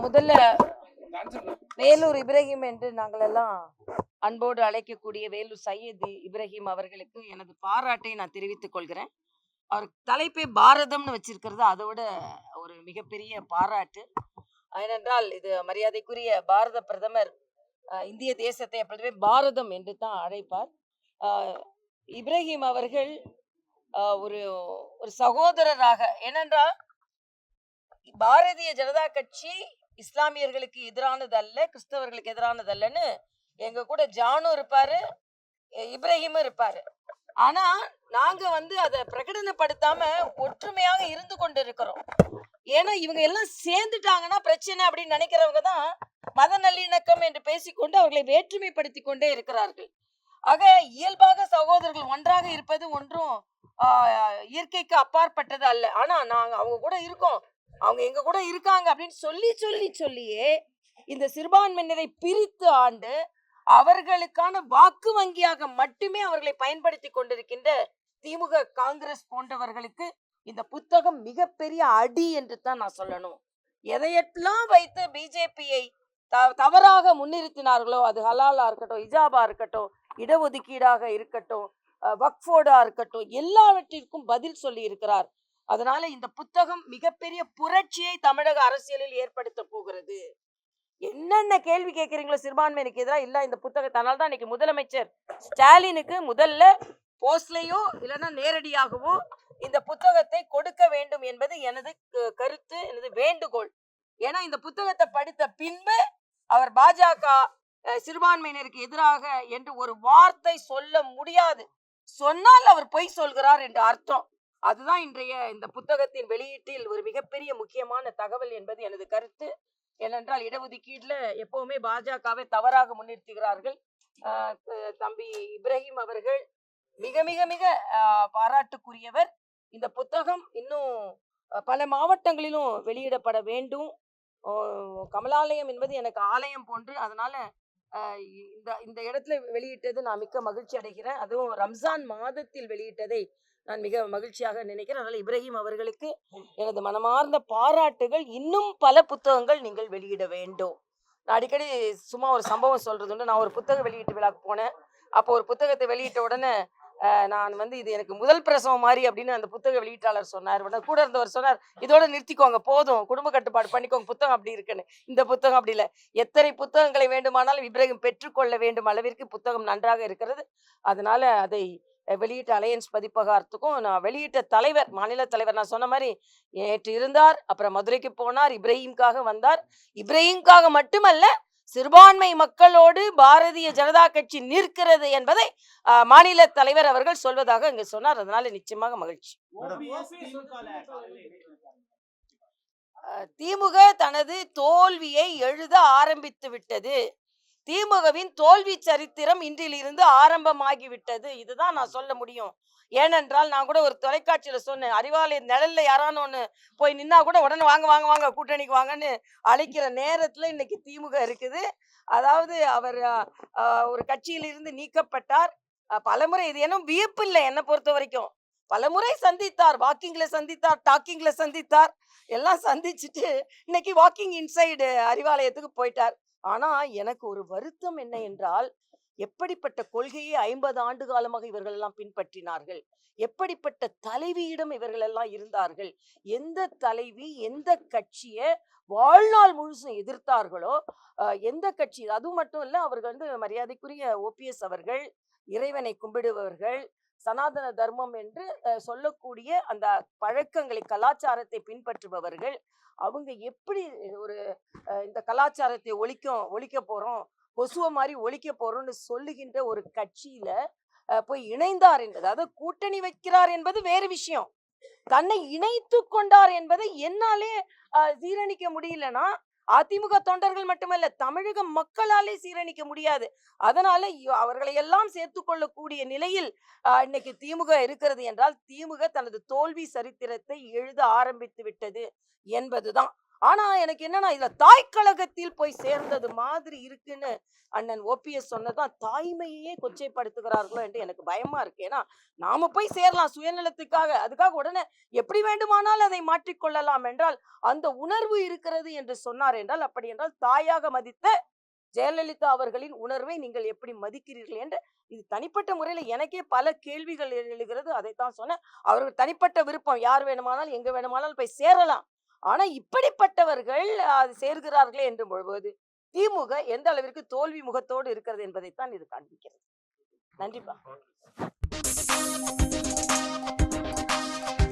முதல்ல வேலூர் இப்ராஹிம் என்று நாங்கள் எல்லாம் அன்போடு அழைக்கக்கூடிய வேலூர் சையது இப்ராஹிம் அவர்களுக்கு எனது பாராட்டை நான் தெரிவித்துக் கொள்கிறேன். அவர் தலைப்பே பாரதம்னு வச்சிருக்கிறது அதோட ஒரு மிகப்பெரிய பாராட்டு. ஏனென்றால் இது மரியாதைக்குரிய பாரத பிரதமர் இந்திய தேசத்தை எப்பொழுதுமே பாரதம் என்று தான் அழைப்பார். இப்ராஹிம் அவர்கள் ஒரு ஒரு சகோதரராக, ஏனென்றால் பாரதிய ஜனதா கட்சி இஸ்லாமியர்களுக்கு எதிரானது அல்ல, கிறிஸ்தவர்களுக்கு எதிரானது அல்லன்னு எங்க கூட ஜானும் இருப்பாரு, இப்ராஹிமும் இருப்பாரு. ஆனா நாங்க அதை பிரகடனப்படுத்தாம ஒற்றுமையாக இருந்து கொண்டு இருக்கிறோம். ஏன்னா இவங்க எல்லாம் சேர்ந்துட்டாங்கன்னா பிரச்சனை அப்படின்னு நினைக்கிறவங்க தான் மத நல்லிணக்கம் என்று பேசிக்கொண்டு அவர்களை வேற்றுமைப்படுத்தி கொண்டே இருக்கிறார்கள். ஆக இயல்பாக சகோதரர்கள் ஒன்றாக இருப்பது ஒன்றும் இயற்கைக்கு அப்பாற்பட்டது அல்ல. ஆனா நாங்க அவங்க கூட இருக்கோம், அவங்க எங்க கூட இருக்காங்க அப்படின்னு சொல்லியே இந்த சிறுபான்மையினரை பிரித்து ஆண்டு அவர்களுக்கான வாக்கு வங்கியாக மட்டுமே அவர்களை பயன்படுத்தி கொண்டிருக்கின்ற திமுக, காங்கிரஸ் போன்றவர்களுக்கு இந்த புத்தகம் மிகப்பெரிய அடி என்று தான் நான் சொல்லணும். எதையெல்லாம் வைத்து பிஜேபியை தவறாக முன்னிறுத்தினார்களோ, அது ஹலாலா இருக்கட்டும், இஜாபா இருக்கட்டும், இடஒதுக்கீடாக இருக்கட்டும், வக்ஃபோர்டா இருக்கட்டும், எல்லாவற்றிற்கும் பதில் சொல்லி இருக்கிறார். அதனால இந்த புத்தகம் மிகப்பெரிய புரட்சியை தமிழக அரசியலில் ஏற்படுத்த போகிறது. என்னென்ன கேள்வி கேட்கிறீங்களோ சிறுபான்மையினருக்கு எதிராக இல்ல இந்த புத்தகத்தினால தான் இன்னைக்கு முதலமைச்சர் ஸ்டாலினுக்கு முதல்ல போஸ்ட்லயோ இல்லைன்னா நேரடியாகவோ இந்த புத்தகத்தை கொடுக்க வேண்டும் என்பது எனது கருத்து, எனது வேண்டுகோள். ஏன்னா இந்த புத்தகத்தை படித்த பின்பு அவர் பாஜக சிறுபான்மையினருக்கு எதிராக என்று ஒரு வார்த்தை சொல்ல முடியாது. சொன்னால் அவர் பொய் சொல்கிறார் என்று அர்த்தம். அதுதான் இன்றைய இந்த புத்தகத்தின் வெளியீட்டில் ஒரு மிகப்பெரிய முக்கியமான தகவல் என்பது எனது கருத்து. ஏனென்றால் இடஒதுக்கீடுல எப்பவுமே பாஜகவை தவறாக முன்னிறுத்துகிறார்கள். தம்பி இப்ராஹிம் அவர்கள் மிக மிக மிக பாராட்டுக்குரியவர். இந்த புத்தகம் இன்னும் பல மாவட்டங்களிலும் வெளியிடப்பட வேண்டும். கமலாலயம் என்பது எனக்கு ஆலயம் போன்று, அதனால இந்த இடத்துல வெளியிட்டது நான் மிக்க மகிழ்ச்சி அடைகிறேன். அதுவும் ரம்ஜான் மாதத்தில் வெளியிட்டதை நான் மிக மகிழ்ச்சியாக நினைக்கிறேன். அதனால இப்ராஹிம் அவர்களுக்கு எனது மனமார்ந்த பாராட்டுகள். இன்னும் பல புத்தகங்கள் நீங்கள் வெளியிட வேண்டும். நான் அடிக்கடி சும்மா ஒரு சம்பவம் சொல்றது உண்டு. நான் ஒரு புத்தக வெளியீட்டு விழாக்கு போனேன். அப்போ ஒரு புத்தகத்தை வெளியிட்ட உடனே நான் இது எனக்கு முதல் பிரசவம் மாதிரி அப்படின்னு அந்த புத்தக வெளியீட்டாளர் சொன்னார். கூட இருந்தவர் சொன்னார், இதோட நிறுத்திக்கோங்க, போதும், குடும்ப கட்டுப்பாடு பண்ணிக்கோங்க, புத்தகம் அப்படி இருக்குன்னு. இந்த புத்தகம் அப்படி இல்லை. எத்தனை புத்தகங்களை வேண்டுமானாலும் இப்ராஹிம் பெற்றுக்கொள்ள வேண்டும் அளவிற்கு புத்தகம் நன்றாக இருக்கிறது. அதனால அதை வெளியிட்ட அலையன்ஸ் பதிப்பகத்துக்கும் நான் வெளியிட்ட தலைவர், மாநில தலைவர், நான் சொன்ன மாதிரி நேற்று இருந்தார், அப்புறம் மதுரைக்கு போனார், இப்ராஹிம்காக வந்தார். இப்ராஹிம்காக மட்டுமல்ல, சிறுபான்மை மக்களோடு பாரதிய ஜனதா கட்சி நிற்கிறது என்பதை மாநில தலைவர் அவர்கள் சொல்வதாக இங்கு சொன்னார். அதனால நிச்சயமாக மகிழ்ச்சி. திமுக தனது தோல்வியை எழுத ஆரம்பித்து விட்டது. திமுகவின் தோல்வி சரித்திரம் இன்றிலிருந்து ஆரம்பமாகிவிட்டது. இதுதான் நான் சொல்ல முடியும். ஏனென்றால் நான் கூட ஒரு தொலைக்காட்சியில சொன்னேன், அறிவாலய நிழல்ல யாரான ஒண்ணு போய் நின்னா கூட உடனே வாங்க வாங்க வாங்க கூட்டணிக்கு வாங்கன்னு அழைக்கிற நேரத்துல இன்னைக்கு திமுக இருக்குது. அதாவது அவர் ஒரு கட்சியிலிருந்து நீக்கப்பட்டார். பலமுறை, இது என்ன வியப்பு இல்லை என்னை பொறுத்த வரைக்கும், பலமுறை சந்தித்தார், வாக்கிங்ல சந்தித்தார், டாக்கிங்ல சந்தித்தார், எல்லாம் சந்திச்சுட்டு இன்னைக்கு வாக்கிங் இன்சைடு அறிவாலயத்துக்கு போயிட்டார். ஆனா எனக்கு ஒரு வருத்தம் என்ன என்றால், எப்படிப்பட்ட கொள்கையை 50 ஆண்டு காலமாக இவர்கள் எல்லாம் பின்பற்றினார்கள், எப்படிப்பட்ட தலைவியிடம் இவர்கள் எல்லாம் இருந்தார்கள், எந்த தலைவி எந்த கட்சியை வாழ்நாள் முழுசும் எதிர்த்தார்களோ, எந்த கட்சி, அது மட்டும் இல்ல, அவர்கள் மரியாதைக்குரிய OPS அவர்கள் இறைவனை கும்பிடுபவர்கள், சனாதன தர்மம் என்று சொல்லக்கூடிய அந்த பழக்கங்களை, கலாச்சாரத்தை பின்பற்றுபவர்கள், அவங்க எப்படி ஒரு இந்த கலாச்சாரத்தை ஒழிக்க போறோம், கொசுவ மாதிரி ஒழிக்க போறோம்னு சொல்லுகின்ற ஒரு கட்சியில போய் இணைந்தார் என்பது, அதாவது கூட்டணி வைக்கிறார் என்பது வேறு விஷயம், தன்னை இணைத்து கொண்டார் என்பதை என்னாலே சீரணிக்க முடியலன்னா அதிமுக தொண்டர்கள் மட்டுமல்ல, தமிழக மக்களாலே சீரணிக்க முடியாது. அதனால அவர்களை எல்லாம் சேர்த்து கொள்ளக்கூடிய நிலையில் இன்னைக்கு திமுக இருக்கிறது என்றால், திமுக தனது தோல்வி சரித்திரத்தை எழுத ஆரம்பித்து விட்டது என்பதுதான். ஆனா எனக்கு என்னன்னா இதுல தாய் கழகத்தில் போய் சேர்ந்தது மாதிரி இருக்குன்னு அண்ணன் ஓபிஎஸ் சொன்னதான் தாய்மையே கொச்சைப்படுத்துகிறார்களோ என்று எனக்கு பயமா இருக்கு. ஏன்னா நாம போய் சேரலாம் சுயநலத்துக்காக, அதுக்காக உடனே எப்படி வேண்டுமானால் அதை மாற்றிக்கொள்ளலாம் என்றால் அந்த உணர்வு இருக்கிறது என்று சொன்னார் என்றால், அப்படி என்றால் தாயாக மதித்த ஜெயலலிதா அவர்களின் உணர்வை நீங்கள் எப்படி மதிக்கிறீர்கள் என்று இது தனிப்பட்ட முறையில எனக்கே பல கேள்விகள் எழுகிறது. அதைத்தான் சொன்னேன். அவர்கள் தனிப்பட்ட விருப்பம், யார் வேணுமானாலும் எங்க வேணுமானாலும் போய் சேரலாம். ஆனா இப்படிப்பட்டவர்கள் அது சேர்கிறார்களே என்று பொழுது திமுக எந்த அளவிற்கு தோல்வி முகத்தோடு இருக்கிறது என்பதைத்தான் இது காண்பிக்கிறது. நன்றிப்பா.